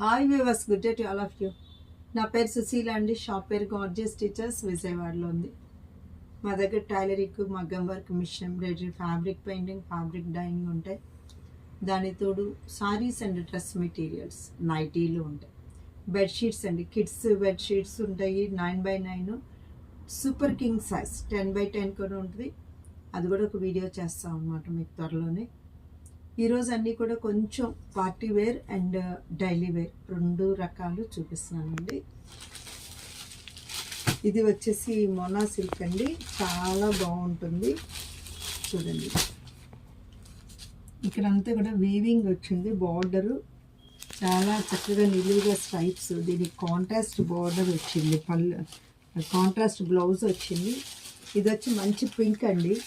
Hi viewers, good day to all of you. నా పేరు సుశీల అండి. షాప్ పేరు గార్జియస్ టీచర్స్, విజయవాడలో ఉంది. మా దగ్గర టైలరింగ్, మగ్గం work, machine embroidery, fabric painting, fabric dyeing ఉంటాయి. దాని తోడు సారీస్ అండ్ డ్రెస్ మెటీరియల్స్, నైటీలు ఉంటాయి. బెడ్షీట్స్ అండి, కిడ్స్ బెడ్షీట్స్ ఉంటాయి 9x9, super king size 10x10 కూడా ఉంటుంది. అది కూడా ఒక వీడియో చేస్తాం అన్నమాట మీకు త్వరలోనే. ఈరోజు అన్నీ కూడా కొంచెం party wear and daily wear రెండు రకాలు చూపిస్తున్నానండి. ఇది వచ్చేసి మోనా సిల్క్ అండి, చాలా బాగుంటుంది. చూడండి, ఇక్కడంతా కూడా వీవింగ్ వచ్చింది. బార్డరు చాలా చక్కగా నిలువుగా స్ట్రైప్స్, దీనికి కాంట్రాస్ట్ బార్డర్ వచ్చింది, పళ్ళు కాంట్రాస్ట్ బ్లౌజ్ వచ్చింది. ఇది వచ్చి మంచి పింక్ అండి.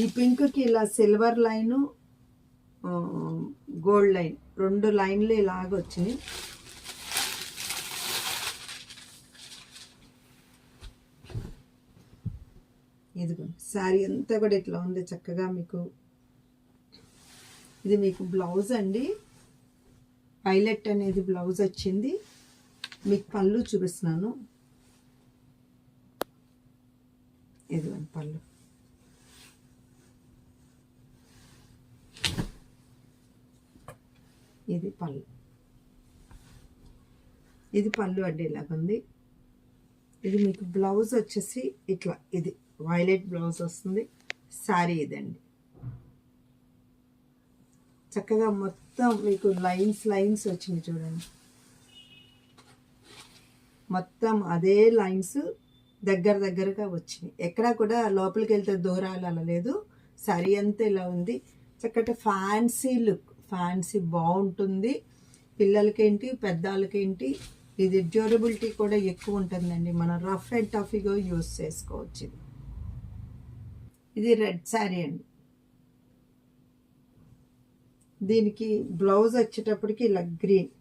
ఈ పింక్కి ఇలా సిల్వర్ లైను, గోల్డ్ లైన్, రెండు లైన్లు ఇలాగ వచ్చినాయి. ఇదిగో శారీ అంతా కూడా ఇట్లా ఉంది చక్కగా. మీకు ఇది మీకు బ్లౌజ్ అండి, పైలెట్ అనేది బ్లౌజ్ వచ్చింది. మీకు పళ్ళు చూపిస్తున్నాను. ఇదిగోండి పళ్ళు. ఇది పళ్ళు, ఇది పళ్ళు అడ్డు ఇలాగుంది. ఇది మీకు బ్లౌజ్ వచ్చేసి ఇట్లా, ఇది వైలెట్ బ్లౌజ్ వస్తుంది. శారీ ఇదండి, చక్కగా మొత్తం మీకు లైన్స్ లైన్స్ వచ్చింది చూడండి. మొత్తం అదే లైన్స్ దగ్గర దగ్గరగా వచ్చినాయి. ఎక్కడా కూడా లోపలికి వెళ్తే దూరాలు అలా లేదు. శారీ అంతా ఇలా ఉంది. చక్కటి ఫ్యాన్సీ లుక్, ఫ్యాన్సీ బాగుంటుంది. పిల్లలకేంటి, పెద్దవాళ్ళకేంటి. ఇది డ్యూరబిలిటీ కూడా ఎక్కువ ఉంటుందండి. మనం రఫ్ అండ్ టఫీగా యూస్ చేసుకోవచ్చు. ఇది రెడ్ శారీ అండి. దీనికి బ్లౌజ్ వచ్చేటప్పటికి ఇలా గ్రీన్,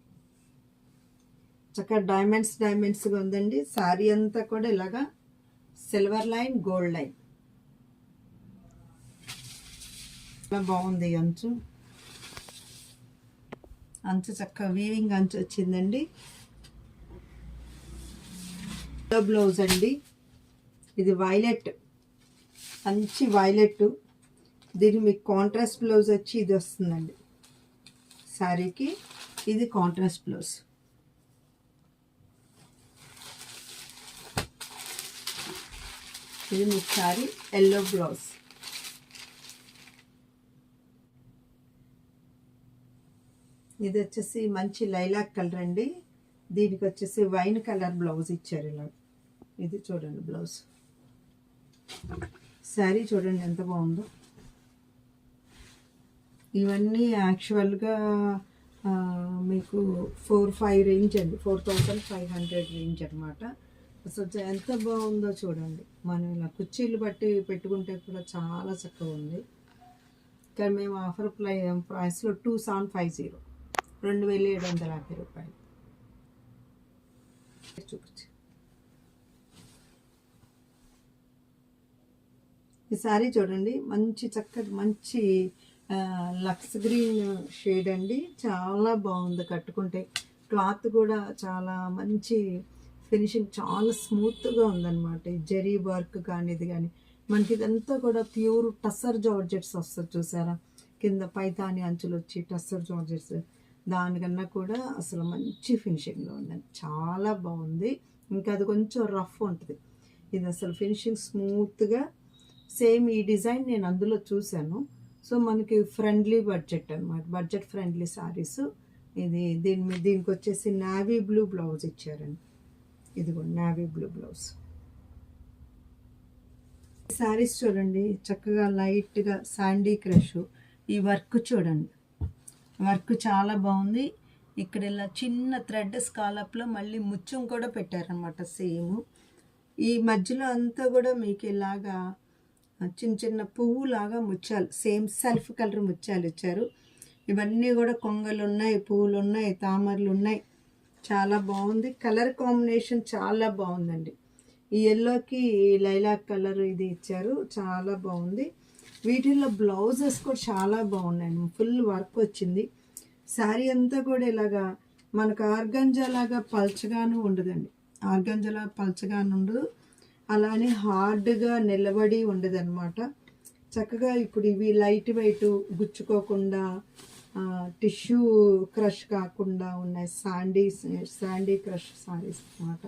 చక్కగా డైమండ్స్గా ఉందండి. శారీ అంతా కూడా ఇలాగా సిల్వర్ లైన్, గోల్డ్ లైన్, బాగుంది. అంచు చక్కగా వీవింగ్ అంచు వచ్చిందండి. బ్లౌజ్ అండి, ఇది వైలెట్, మంచి వైలెట్. దీనికి మీకు కాంట్రాస్ట్ బ్లౌజ్ వచ్చి ఇది వస్తుందండి శారీకి. ఇది కాంట్రాస్ట్ బ్లౌజ్. ఇది మీకు శారీ ఎల్లో బ్లౌజ్. ఇది వచ్చేసి మంచి లైలాక్ కలర్ అండి. దీనికి వచ్చేసి వైన్ కలర్ బ్లౌజ్ ఇచ్చారు ఇలా. ఇది చూడండి బ్లౌజ్. శారీ చూడండి ఎంత బాగుందో. ఇవన్నీ యాక్చువల్గా మీకు 4-5 రేంజ్ అండి, 4500 రేంజ్ అనమాట. అసలు ఎంత బాగుందో చూడండి. మనం ఇలా కుర్చీలు బట్టి పెట్టుకుంటే కూడా చాలా చక్కగా ఉంది. కానీ మేము ఆఫర్ ప్రైస్లో 2750, 2750 రూపాయలు చూపించి. ఈ శారీ చూడండి, మంచి చక్కటి మంచి లక్స్ గ్రీన్ షేడ్ అండి. చాలా బాగుంది కట్టుకుంటే. క్లాత్ కూడా చాలా మంచి ఫినిషింగ్, చాలా స్మూత్గా ఉందన్నమాట. ఈ జరీ వర్క్ కానీ ఇది కానీ మనకి ఇదంతా కూడా ప్యూర్ టస్సర్ జార్జెట్స్ వస్తుంది చూసారా. కింద పైతాని అంచులు వచ్చి టస్సర్ జార్జెట్స్, దానికన్నా కూడా అసలు మంచి ఫినిషింగ్లో ఉందండి. చాలా బాగుంది. ఇంకా అది కొంచెం రఫ్ ఉంటుంది. ఇది అసలు ఫినిషింగ్ స్మూత్గా. సేమ్ ఈ డిజైన్ నేను అందులో చూశాను. సో మనకి ఫ్రెండ్లీ బడ్జెట్ అనమాట, బడ్జెట్ ఫ్రెండ్లీ శారీస్. ఇది దీనికి వచ్చేసి నావీ బ్లూ బ్లౌజ్ ఇచ్చారండి. ఇది కూడా నావీ బ్లూ బ్లౌజ్. శారీస్ చూడండి చక్కగా లైట్గా శాండీ క్రష్. ఈ వర్క్ చూడండి, వర్క్ చాలా బాగుంది. ఇక్కడ ఇలా చిన్న థ్రెడ్ స్కాలప్లో మళ్ళీ ముత్యం కూడా పెట్టారనమాట సేమ్. ఈ మధ్యలో అంతా కూడా మీకు ఇలాగా చిన్న చిన్న పువ్వులాగా ముత్యాలు, సేమ్ సెల్ఫ్ కలర్ ముత్యాలు ఇచ్చారు. ఇవన్నీ కూడా కొంగలు ఉన్నాయి, పువ్వులు ఉన్నాయి, తామరలు ఉన్నాయి. చాలా బాగుంది. కలర్ కాంబినేషన్ చాలా బాగుందండి. ఈ ఎల్లోకి లైలాక్ కలర్ ఇది ఇచ్చారు, చాలా బాగుంది. వీటిల్లో బ్లౌజెస్ కూడా చాలా బాగున్నాయి. ఫుల్ వర్క్ వచ్చింది. శారీ అంతా కూడా ఇలాగా మనకు ఆర్గంజా లాగా పల్చగాను ఉండదండి. ఆర్గంజాలా పల్చగాను ఉండదు, అలానే హార్డ్గా నిలబడి ఉండదన్నమాట. చక్కగా ఇప్పుడు ఇవి లైట్ వెయిట్, గుచ్చుకోకుండా, టిష్యూ క్రష్ కాకుండా ఉన్నాయి శాండీ క్రష్ సారీస్ అన్నమాట.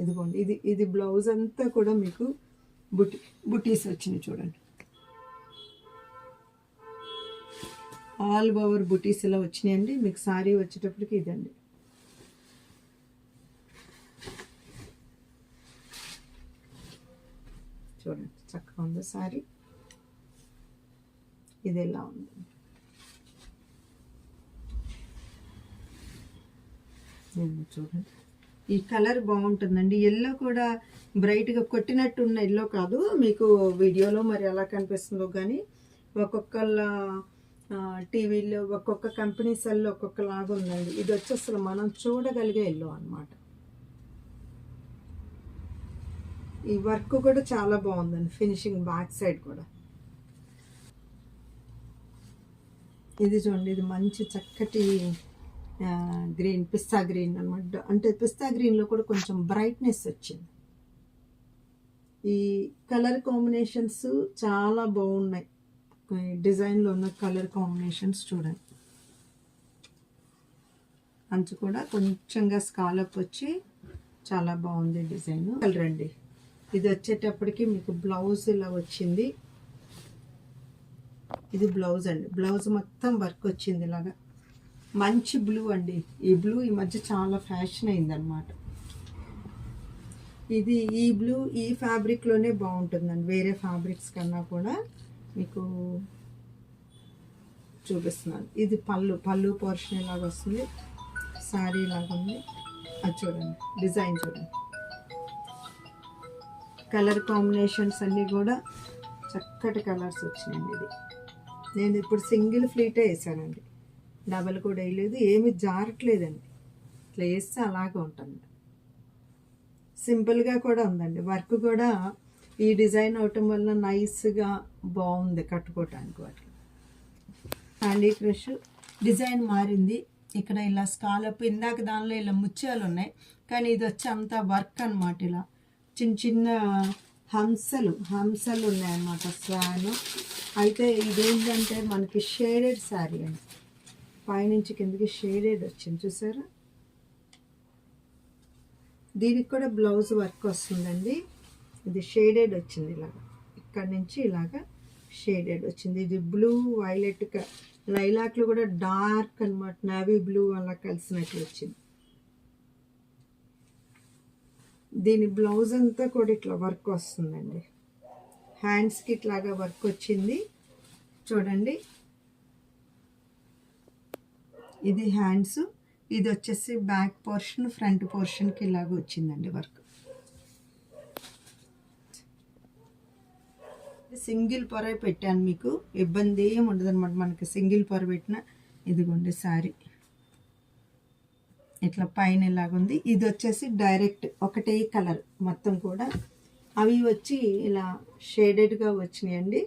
ఇదిగోండి, ఇది బ్లౌజ్ అంతా కూడా మీకు బుటీస్ వచ్చినాయి చూడండి. ఆల్ ఓవర్ బుటీస్ ఇలా వచ్చినాయండి. మీకు సారీ వచ్చేటప్పటికి ఇదండి. చూడండి చక్కగా ఉందో సారీ. ఇది ఎలా ఉంది చూడండి. ఈ కలర్ బాగుంటుందండి. ఎల్లో కూడా బ్రైట్గా కొట్టినట్టు ఉన్న ఎల్లో కాదు, మీకు వీడియోలో మరి ఎలా కనిపిస్తుందో కానీ ఒక్కొక్కళ్ళ టీవీలో ఒక్కొక్క కంపెనీస్లో ఒక్కొక్కలాగా ఉందండి. ఇది వచ్చి అసలు మనం చూడగలిగే ఎల్లో అనమాట. ఈ వర్క్ కూడా చాలా బాగుందండి, ఫినిషింగ్ బ్యాక్ సైడ్ కూడా. ఇది చూడండి, ఇది మంచి చక్కటి గ్రీన్, పిస్తా గ్రీన్ అనమాట. అంటే పిస్తా గ్రీన్లో కూడా కొంచెం బ్రైట్నెస్ వచ్చింది. ఈ కలర్ కాంబినేషన్స్ చాలా బాగున్నాయి. డిజైన్లో ఉన్న కలర్ కాంబినేషన్స్ చూడండి. అంచు కూడా కొంచెంగా స్కాలప్ వచ్చి చాలా బాగుంది డిజైన్. కలర్ అండి. ఇది వచ్చేటప్పటికి మీకు బ్లౌజ్ ఇలా వచ్చింది. ఇది బ్లౌజ్ అండి. బ్లౌజ్ మొత్తం వర్క్ వచ్చింది ఇలాగా. మంచి బ్లూ అండి. ఈ బ్లూ ఈ మధ్య చాలా ఫ్యాషన్ అయిందనమాట. ఈ బ్లూ ఈ ఫ్యాబ్రిక్లోనే బాగుంటుందండి, వేరే ఫ్యాబ్రిక్స్ కన్నా కూడా. మీకు చూపిస్తున్నాను. ఇది పళ్ళు పోర్షన్ ఇలాగ వస్తుంది, శారీ లాగా ఉంది. అది చూడండి, డిజైన్ చూడండి. కలర్ కాంబినేషన్స్ అన్నీ కూడా చక్కటి కలర్స్ వచ్చినాయండి. ఇది నేను ఇప్పుడు సింగిల్ ఫ్లీటే వేసానండి, డబల్ కూడా వేయలేదు, ఏమి జారట్లేదండి. ఇట్లా వేస్తే అలాగే ఉంటుంది. సింపుల్గా కూడా ఉందండి. వర్క్ కూడా ఈ డిజైన్ అవటం వల్ల నైస్గా బాగుంది కట్టుకోవటానికి. వాటికి హ్యాండీ క్రష్ డిజైన్ మారింది. ఇక్కడ ఇలా స్కాలప్, ఇందాక దానిలో ఇలా ముత్యాలు ఉన్నాయి, కానీ ఇది వచ్చి అంతా వర్క్ అనమాట. ఇలా చిన్న చిన్న హంసలు ఉన్నాయన్నమాట, స్వాన్. అయితే ఇదేంటంటే మనకి షేడెడ్ శారీ అండి, పైనుంచి కిందకి షేడెడ్ వచ్చింది చూసారా. దీనికి కూడా బ్లౌజ్ వర్క్ వస్తుందండి. ఇది షేడెడ్ వచ్చింది, ఇలాగా ఇక్కడ నుంచి ఇలాగా షేడెడ్ వచ్చింది. ఇది బ్లూ వైలెట్, లైలాక్లు కూడా డార్క్ అనమాట, నావీ బ్లూ అలా కలిసినట్లు వచ్చింది. దీని బ్లౌజ్ అంతా కూడా ఇట్లా వర్క్ వస్తుందండి. హ్యాండ్స్కి ఇట్లాగా వర్క్ వచ్చింది చూడండి. ఇది హ్యాండ్స్, ఇది వచ్చేసి బ్యాక్ పోర్షన్, ఫ్రంట్ పోర్షన్కి ఇలాగ వచ్చిందండి వర్క్. సింగిల్ పొర పెట్టాను, మీకు ఇబ్బంది ఏమి ఉండదు అనమాట. మనకి సింగిల్ పొర పెట్టిన ఇదిగోండి శారీ ఇట్లా పైన ఇలాగుంది. ఇది వచ్చేసి డైరెక్ట్ ఒకటే కలర్ మొత్తం కూడా. అవి వచ్చి ఇలా షేడెడ్గా వచ్చినాయండి.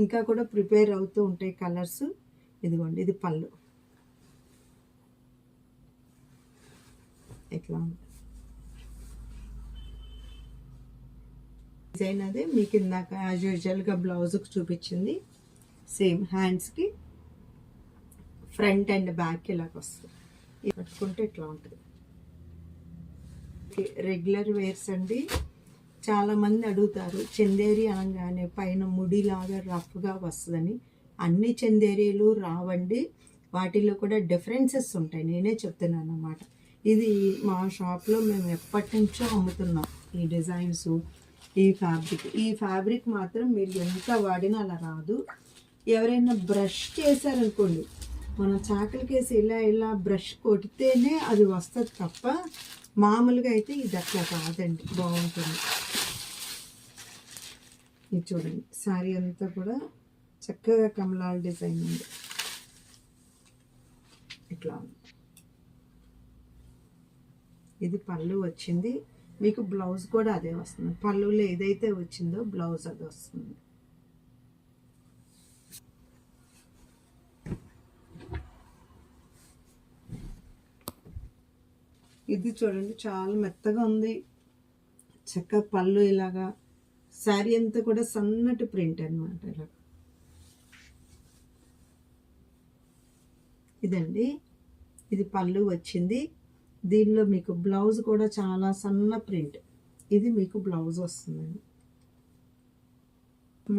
ఇంకా కూడా ప్రిపేర్ అవుతూ ఉంటాయి కలర్స్. ఇదిగోండి, ఇది పళ్ళు ఎట్లా ఉంది డిజైన్. అదే మీకు ఇందాక యాజ్ యూజువల్గా బ్లౌజ్కి చూపించింది. సేమ్ హ్యాండ్స్కి ఫ్రంట్ అండ్ బ్యాక్ ఇలాగ వస్తుంది. ఇది పట్టుకుంటే ఇట్లా ఉంటుంది. రెగ్యులర్ వేర్స్ అండి. చాలామంది అడుగుతారు చందేరి అనగానే పైన ముడిలాగా రఫ్గా వస్తుందని. అన్ని చందేరీలు రావండి, వాటిలో కూడా డిఫరెన్సెస్ ఉంటాయి. నేనే చెప్తున్నాను అన్నమాట. ఇది మా షాప్లో మేము ఎప్పటి నుంచో అమ్ముతున్నాం ఈ డిజైన్స్, ఈ ఫ్యాబ్రిక్ మాత్రం మీరు ఎంత వాడినా అలా రాదు. ఎవరైనా బ్రష్ చేశారనుకోండి, మనం చాకలికేసి ఇలా బ్రష్ కొడితేనే అది వస్తుంది తప్ప మామూలుగా అయితే ఇది అట్లా కాదండి, బాగుంటుంది. ఇది చూడండి, శారీ అంతా కూడా చక్కగా కమలాల డిజైన్ ఉంది. ఇట్లా ఉంది. ఇది పళ్ళు వచ్చింది. మీకు బ్లౌజ్ కూడా అదే వస్తుంది. పళ్ళులో ఏదైతే వచ్చిందో బ్లౌజ్ అది వస్తుంది. ఇది చూడండి చాలా మెత్తగా ఉంది. చక్కగా పళ్ళు ఇలాగా, శారీ అంతా కూడా సన్నటి ప్రింట్ అన్నమాట. ఇలా ఇదండి, ఇది పళ్ళు వచ్చింది. దీనిలో మీకు బ్లౌజ్ కూడా చాలా సన్న ప్రింట్. ఇది మీకు బ్లౌజ్ వస్తుందండి,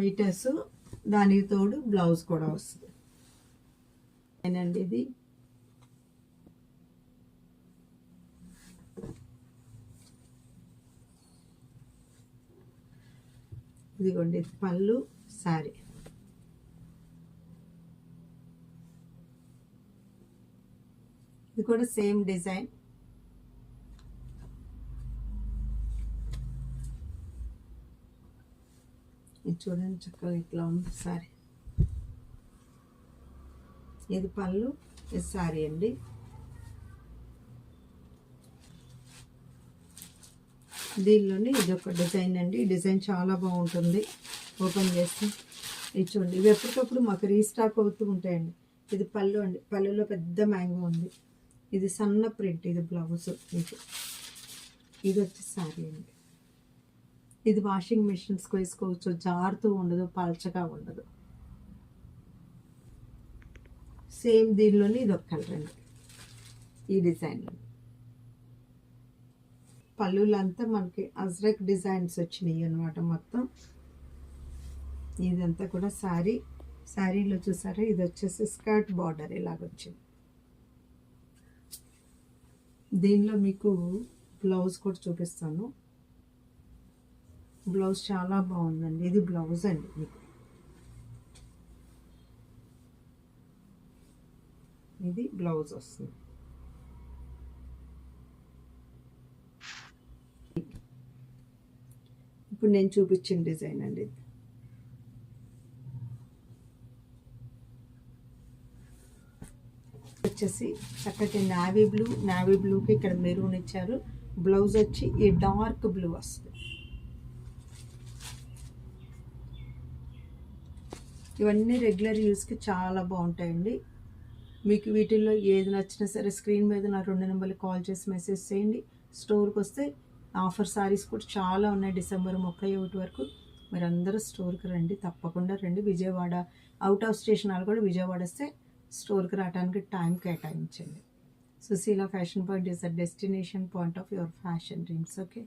మీటర్స్, దానికి తోడు బ్లౌజ్ కూడా వస్తుంది. అండి ఇది ఇదిగోండి, ఇది పళ్ళు, శారీ. ఇది కూడా సేమ్ డిజైన్. ఇది చూడండి చక్కగా ఇట్లా ఉంది శారీ. ఇది పళ్ళు, ఇది శారీ అండి. దీనిలోనే ఇది ఒక డిజైన్ అండి. ఈ డిజైన్ చాలా బాగుంటుంది. ఓపెన్ చేస్తే ఇది చూడండి, ఇవి ఎప్పటికప్పుడు మాకు రీస్టాక్ అవుతూ ఉంటాయండి. ఇది పళ్ళు అండి, పళ్ళులో పెద్ద మ్యాంగో ఉంది. ఇది సన్న ప్రింట్, ఇది బ్లౌజ్ మీకు. ఇది వచ్చి శారీ అండి. ఇది వాషింగ్ మిషన్స్కి వేసుకోవచ్చు, జారుతూ ఉండదు, పల్చగా ఉండదు. సేమ్ దీనిలోనే ఇది ఒక కలర్ అండి, ఈ డిజైన్లో. పళ్ళులంతా మనకి అజ్రక్ డిజైన్స్ వచ్చినాయి అనమాట మొత్తం. ఇదంతా కూడా శారీ. శారీలో చూసారా, ఇది వచ్చేసి స్కర్ట్ బార్డర్ ఇలాగొచ్చింది. దీనిలో మీకు బ్లౌజ్ కూడా చూపిస్తాను. బ్లౌజ్ చాలా బాగుందండి. ఇది బ్లౌజ్ అండి మీకు. ఇది బ్లౌజ్ వస్తుంది. ఇప్పుడు నేను చూపించిన డిజైన్ అండి ఇది. వచ్చేసి చక్కటి నావీ బ్లూ, నావీ బ్లూకి ఇక్కడ మెరూన్ ఇచ్చారు. బ్లౌజ్ వచ్చి ఈ డార్క్ బ్లూ వస్తుంది. ఇవన్నీ రెగ్యులర్ యూస్కి చాలా బాగుంటాయండి. మీకు వీటిల్లో ఏది నచ్చినా సరే స్క్రీన్ మీద నా 2 నెంబర్లు కాల్ చేసి మెసేజ్ చేయండి. స్టోర్కి వస్తే ఆఫర్ సారీస్ కూడా చాలా ఉన్నాయి. డిసెంబర్ 31 వరకు మీరు అందరూ స్టోర్కి రండి, తప్పకుండా రండి. విజయవాడ అవుట్ ఆఫ్ స్టేషన్ వాళ్ళు కూడా విజయవాడ వస్తే స్టోర్కి రావడానికి టైం కేటాయించండి. Sushila fashion point is the destination point of your fashion dreams. Okay.